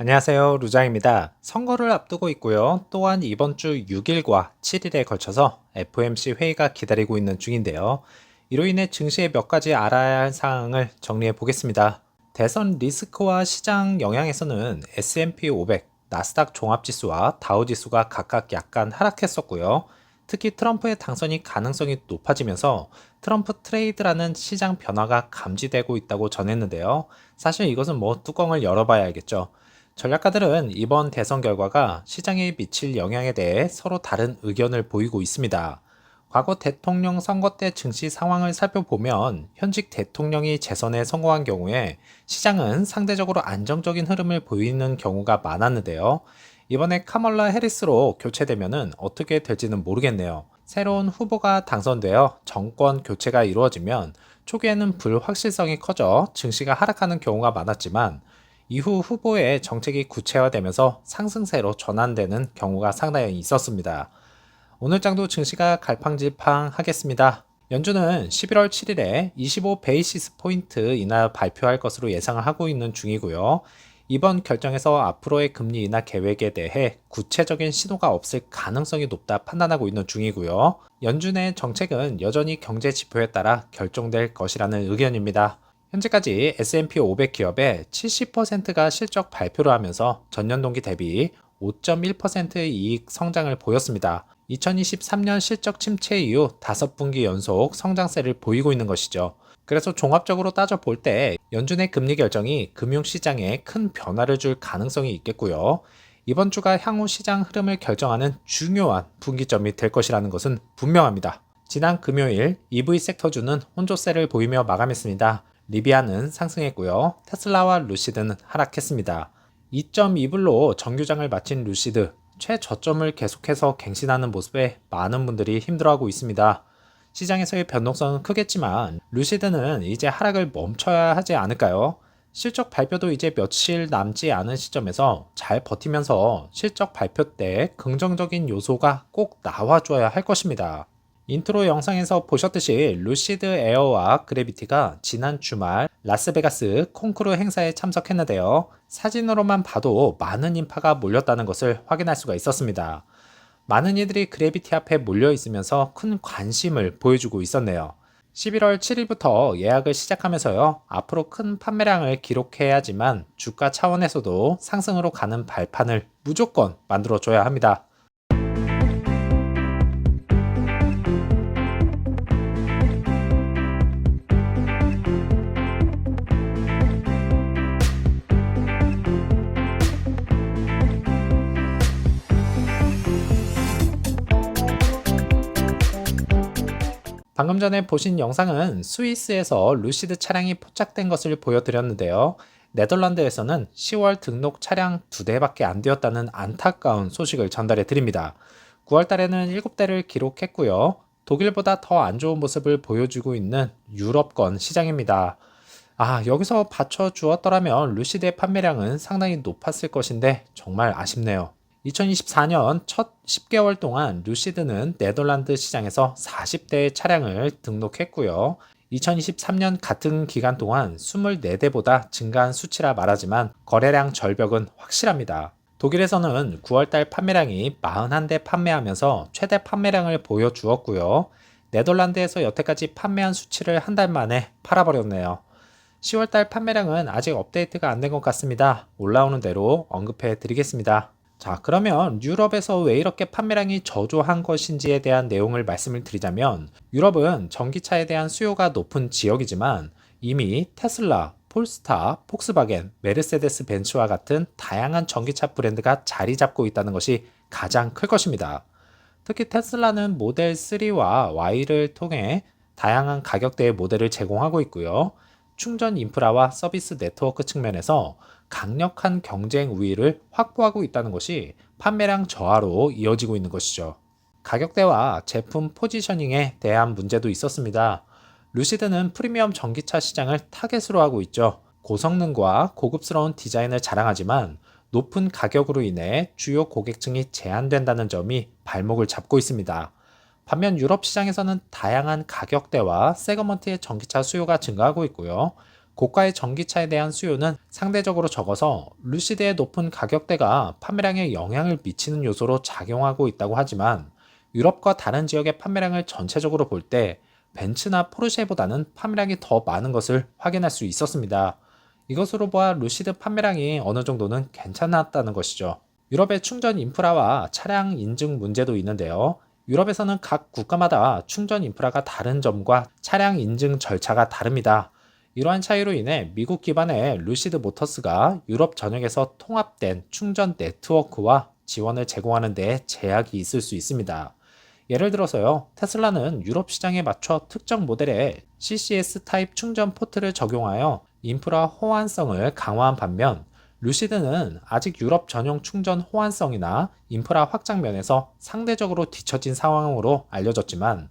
안녕하세요. 루장입니다. 선거를 앞두고 있고요. 또한 이번 주 6일과 7일에 걸쳐서 FOMC 회의가 기다리고 있는 중인데요. 이로 인해 증시의 몇 가지 알아야 할 사항을 정리해 보겠습니다. 대선 리스크와 시장 영향에서는 S&P 500, 나스닥 종합지수와 다우지수가 각각 약간 하락했었고요. 특히 트럼프의 당선이 가능성이 높아지면서 트럼프 트레이드라는 시장 변화가 감지되고 있다고 전했는데요. 사실 이것은 뭐 뚜껑을 열어봐야 알겠죠. 전략가들은 이번 대선 결과가 시장에 미칠 영향에 대해 서로 다른 의견을 보이고 있습니다. 과거 대통령 선거 때 증시 상황을 살펴보면 현직 대통령이 재선에 성공한 경우에 시장은 상대적으로 안정적인 흐름을 보이는 경우가 많았는데요. 이번에 카멀라 해리스로 교체되면 어떻게 될지는 모르겠네요. 새로운 후보가 당선되어 정권 교체가 이루어지면 초기에는 불확실성이 커져 증시가 하락하는 경우가 많았지만 이후 후보의 정책이 구체화되면서 상승세로 전환되는 경우가 상당히 있었습니다. 오늘 장도 증시가 갈팡질팡하겠습니다. 연준은 11월 7일에 25 베이시스 포인트 인하 발표할 것으로 예상을 하고 있는 중이고요. 이번 결정에서 앞으로의 금리 인하 계획에 대해 구체적인 신호가 없을 가능성이 높다 판단하고 있는 중이고요. 연준의 정책은 여전히 경제 지표에 따라 결정될 것이라는 의견입니다. 현재까지 S&P 500 기업의 70%가 실적 발표를 하면서 전년 동기 대비 5.1%의 이익 성장을 보였습니다. 2023년 실적 침체 이후 5분기 연속 성장세를 보이고 있는 것이죠. 그래서 종합적으로 따져볼 때 연준의 금리 결정이 금융시장에 큰 변화를 줄 가능성이 있겠고요. 이번 주가 향후 시장 흐름을 결정하는 중요한 분기점이 될 것이라는 것은 분명합니다. 지난 금요일 EV 섹터주는 혼조세를 보이며 마감했습니다. 리비아는 상승했고요. 테슬라와 루시드는 하락했습니다. 2.2불로 정규장을 마친 루시드, 최저점을 계속해서 갱신하는 모습에 많은 분들이 힘들어하고 있습니다. 시장에서의 변동성은 크겠지만 루시드는 이제 하락을 멈춰야 하지 않을까요? 실적 발표도 이제 며칠 남지 않은 시점에서 잘 버티면서 실적 발표 때 긍정적인 요소가 꼭 나와줘야 할 것입니다. 인트로 영상에서 보셨듯이 루시드 에어와 그래비티가 지난 주말 라스베가스 콩쿠르 행사에 참석했는데요. 사진으로만 봐도 많은 인파가 몰렸다는 것을 확인할 수가 있었습니다. 많은 이들이 그래비티 앞에 몰려 있으면서 큰 관심을 보여주고 있었네요. 11월 7일부터 예약을 시작하면서요. 앞으로 큰 판매량을 기록해야지만 주가 차원에서도 상승으로 가는 발판을 무조건 만들어줘야 합니다. 방금 전에 보신 영상은 스위스에서 루시드 차량이 포착된 것을 보여드렸는데요. 네덜란드에서는 10월 등록 차량 2대밖에 안 되었다는 안타까운 소식을 전달해 드립니다. 9월 달에는 7대를 기록했고요. 독일보다 더 안 좋은 모습을 보여주고 있는 유럽권 시장입니다. 여기서 받쳐 주었더라면 루시드의 판매량은 상당히 높았을 것인데 정말 아쉽네요. 2024년 첫 10개월 동안 루시드는 네덜란드 시장에서 40대의 차량을 등록했고요. 2023년 같은 기간 동안 24대보다 증가한 수치라 말하지만 거래량 절벽은 확실합니다. 독일에서는 9월달 판매량이 41대 판매하면서 최대 판매량을 보여주었고요. 네덜란드에서 여태까지 판매한 수치를 한 달 만에 팔아버렸네요. 10월달 판매량은 아직 업데이트가 안 된 것 같습니다. 올라오는 대로 언급해 드리겠습니다. 자, 그러면 유럽에서 왜 이렇게 판매량이 저조한 것인지에 대한 내용을 말씀을 드리자면 유럽은 전기차에 대한 수요가 높은 지역이지만 이미 테슬라, 폴스타, 폭스바겐, 메르세데스 벤츠와 같은 다양한 전기차 브랜드가 자리 잡고 있다는 것이 가장 클 것입니다. 특히 테슬라는 모델 3와 Y를 통해 다양한 가격대의 모델을 제공하고 있고요. 충전 인프라와 서비스 네트워크 측면에서 강력한 경쟁 우위를 확보하고 있다는 것이 판매량 저하로 이어지고 있는 것이죠. 가격대와 제품 포지셔닝에 대한 문제도 있었습니다. 루시드는 프리미엄 전기차 시장을 타겟으로 하고 있죠. 고성능과 고급스러운 디자인을 자랑하지만 높은 가격으로 인해 주요 고객층이 제한된다는 점이 발목을 잡고 있습니다. 반면 유럽 시장에서는 다양한 가격대와 세그먼트의 전기차 수요가 증가하고 있고요. 고가의 전기차에 대한 수요는 상대적으로 적어서 루시드의 높은 가격대가 판매량에 영향을 미치는 요소로 작용하고 있다고 하지만 유럽과 다른 지역의 판매량을 전체적으로 볼 때 벤츠나 포르쉐보다는 판매량이 더 많은 것을 확인할 수 있었습니다. 이것으로 보아 루시드 판매량이 어느 정도는 괜찮았다는 것이죠. 유럽의 충전 인프라와 차량 인증 문제도 있는데요. 유럽에서는 각 국가마다 충전 인프라가 다른 점과 차량 인증 절차가 다릅니다. 이러한 차이로 인해 미국 기반의 루시드 모터스가 유럽 전역에서 통합된 충전 네트워크와 지원을 제공하는 데 제약이 있을 수 있습니다. 예를 들어서요, 테슬라는 유럽 시장에 맞춰 특정 모델에 CCS 타입 충전 포트를 적용하여 인프라 호환성을 강화한 반면, 루시드는 아직 유럽 전용 충전 호환성이나 인프라 확장 면에서 상대적으로 뒤처진 상황으로 알려졌지만,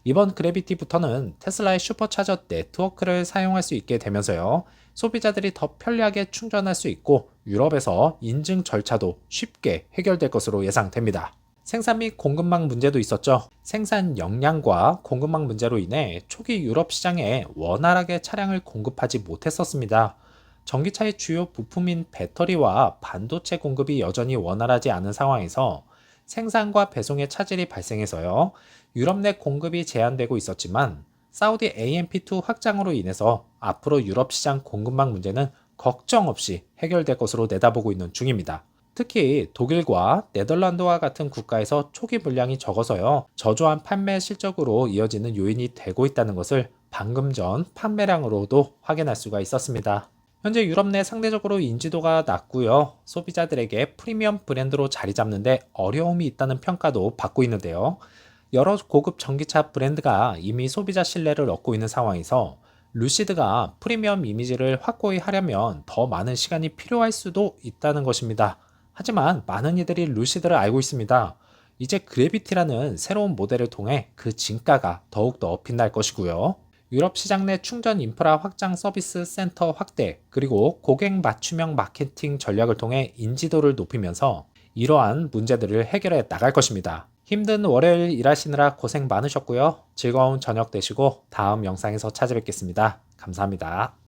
이번 그래비티부터는 테슬라의 슈퍼차저 네트워크를 사용할 수 있게 되면서요, 소비자들이 더 편리하게 충전할 수 있고 유럽에서 인증 절차도 쉽게 해결될 것으로 예상됩니다. 생산 및 공급망 문제도 있었죠. 생산 역량과 공급망 문제로 인해 초기 유럽 시장에 원활하게 차량을 공급하지 못했었습니다. 전기차의 주요 부품인 배터리와 반도체 공급이 여전히 원활하지 않은 상황에서 생산과 배송에 차질이 발생해서요. 유럽 내 공급이 제한되고 있었지만 사우디 AMP2 확장으로 인해서 앞으로 유럽 시장 공급망 문제는 걱정 없이 해결될 것으로 내다보고 있는 중입니다. 특히 독일과 네덜란드와 같은 국가에서 초기 물량이 적어서요. 저조한 판매 실적으로 이어지는 요인이 되고 있다는 것을 방금 전 판매량으로도 확인할 수가 있었습니다. 현재 유럽 내 상대적으로 인지도가 낮고요. 소비자들에게 프리미엄 브랜드로 자리 잡는데 어려움이 있다는 평가도 받고 있는데요. 여러 고급 전기차 브랜드가 이미 소비자 신뢰를 얻고 있는 상황에서 루시드가 프리미엄 이미지를 확고히 하려면 더 많은 시간이 필요할 수도 있다는 것입니다. 하지만 많은 이들이 루시드를 알고 있습니다. 이제 그래비티라는 새로운 모델을 통해 그 진가가 더욱더 빛날 것이고요. 유럽 시장 내 충전 인프라 확장 서비스 센터 확대, 그리고 고객 맞춤형 마케팅 전략을 통해 인지도를 높이면서 이러한 문제들을 해결해 나갈 것입니다. 힘든 월요일 일하시느라 고생 많으셨고요. 즐거운 저녁 되시고 다음 영상에서 찾아뵙겠습니다. 감사합니다.